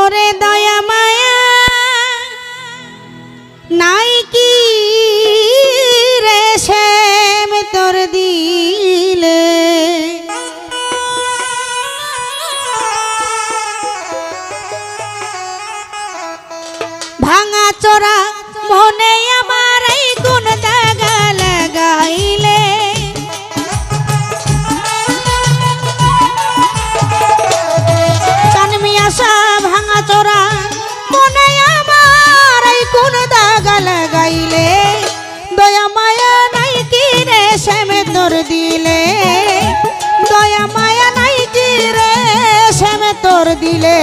ওরে দয়া মায়া নাই কি রে শ্যাম তোর দিলে ভাঙা চোরা মনে আমার এই কোন দাগা লাগাইলে কানমি আশা ভাঙা চোরা মনে আমার এই কোন দাগা লাগাইলে দয়া মায়া নাই কি রে শ্যাম তোর দিলে দয়া মায়া নাই কি রে শ্যাম তোর দিলে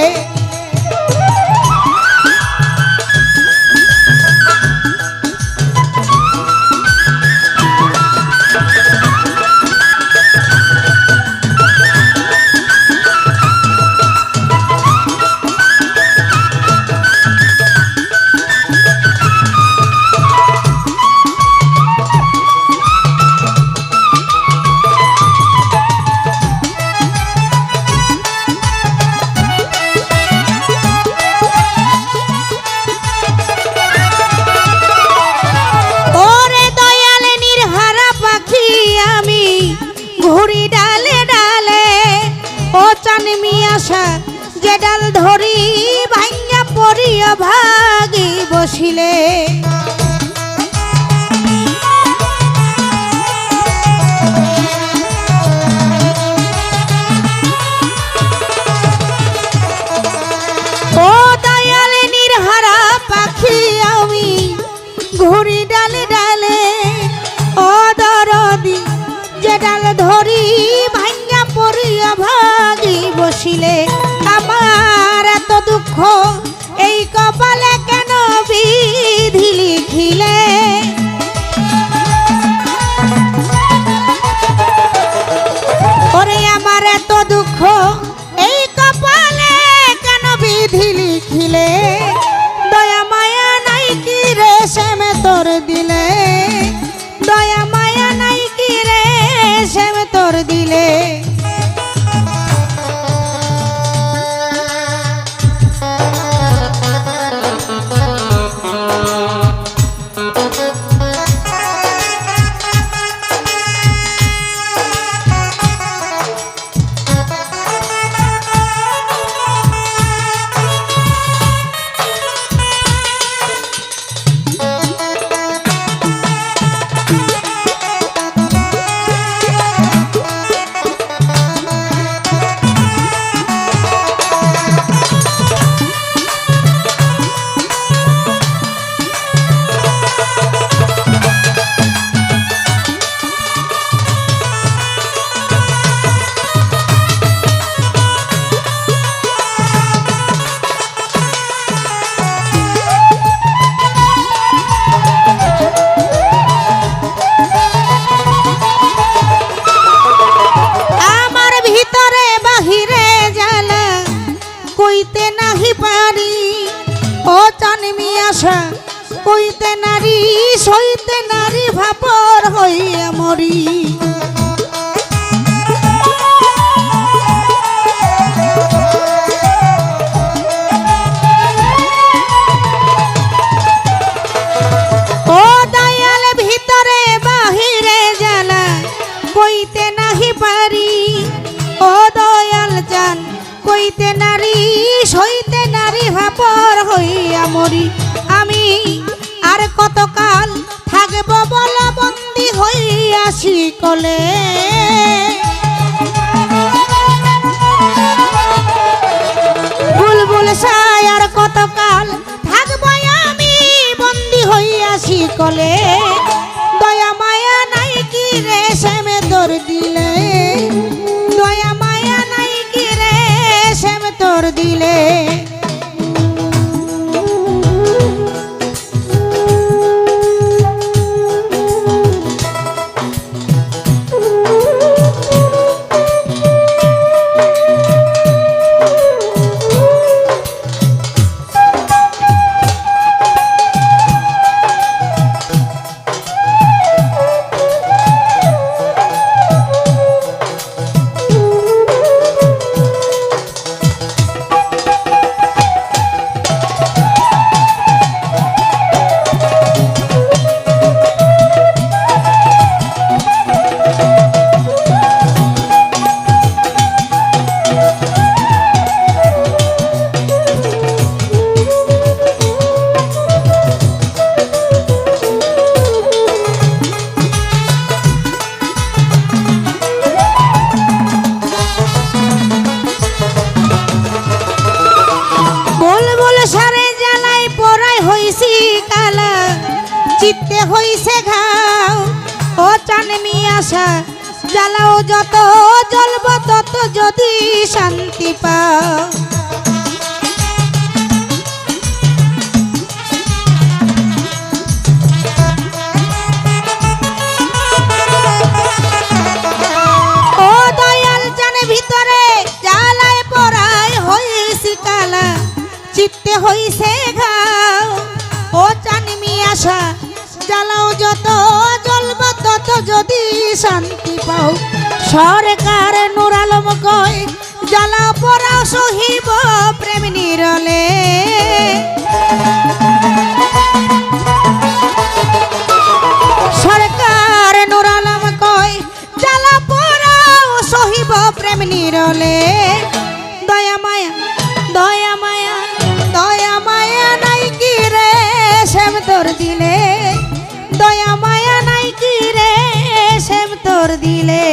ঘুরি ডালে ডালে ও চানমি আশা যে ডাল ধরি ভাঙ্গা পড়িয়া ভাগি বসিলে ও দয়াল নির্হারা পাখি আমি ঘুরি ডালে ডালে ও দরদি যে ডাল ধরি ভাঙ্গা পড়িয়া ভাগি বসিলে আমার এত দুঃখ এই কপালে কেন বিধি লিখিলে ওরে আমার এত দুঃখ এই কপালে কেন বিধি লিখিলে দয়া মায়া নাই কি রে শ্যাম তোর দিলে দয়া মায়া নাই কি রে শ্যাম তোর দিলে কইতে নাহি পারি ও চানমি আশা কইতে নারী সইতে নারী ভাপর হইয়া মরি ও দয়াল ভিতরে বাহিরে জ্বালা কইতে নাহি পারি ও দয়াল জান কইতে নারী সইতে নারী ভাপর হইয়া মরি আমি আর কতকাল থাকব বল বন্দি হইয়াছি কলে বুলবুল সাই আর কতকাল থাকব আমি বন্দি হইয়াছি কলে দয়া মায়া নাই কি রে শ্যাম তোর দিলে দয়া মায়া নাই কি রে শ্যাম তোর দিলে হইছে ঘাও ও চানমি আশা জ্বালাও যত জ্বলব তত যদি শান্তি পাও ও দয়াল জানে ভিতরে জ্বালায় পড়ায় হইছি কালা চিত্তে হইছে ঘাও ও চানমি আশা জ্বালাও যত জ্বলব তত যদি শান্তি পাও সরকার নূর আলম কয় জ্বালা পড়াও সহিব প্রেম নিরলে সরকার নূর আলম কয় জ্বালা পড়াও সহিব প্রেম নিরলে দয়া মায়া দয়া মায়া দয়া মায়া নাই কি রে শ্যাম তোর দিলে দয়া মায়া নাই কি রে শ্যাম তোর দিলে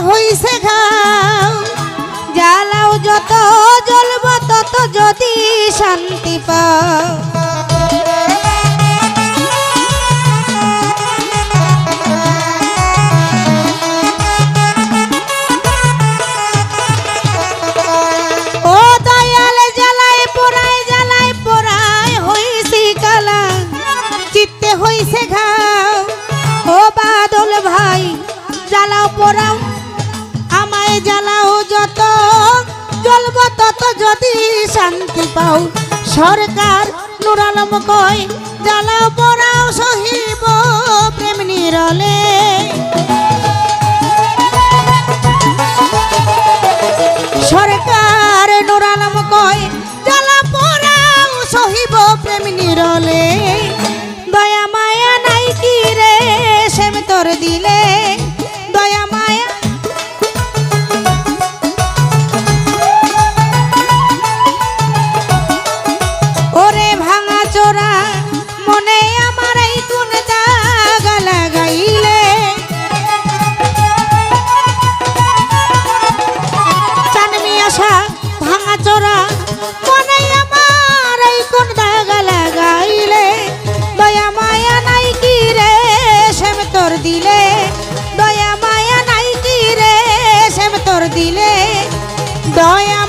হইছে ঘাও জ্বালাও যত জ্বলব তত যদি শান্তি পাও ও দয়াল জ্বালায় পড়ায় হইছি কালা চিত্তে হইছে ঘাও ও বাদল ভাই জ্বালাও পড়াও আমায় জ্বালাও যত জ্বলব তত যদি শান্তি পাও সরকার নূর আলম কয় জ্বালাও পড়াও সহিব প্রেম নিরলে সরকার নূর আলম কয় জ্বালা পড়াও সহিব প্রেম নিরলে দয়া মায়া নাই কি রে শ্যাম তোর দিলে দয়া মায়া ওরে ভাঙা চোরা মনে আমার এই কোন দাগ লাগাইলে চানমি আশা ভাঙা চোরা মনে আমার এই কোন দাগ লাগাইলে দয়া মায়া নাই কি রে শ্যাম তোর দিলে দয়া মায়া নাই কি রে শ্যাম তোর দিলে দয়া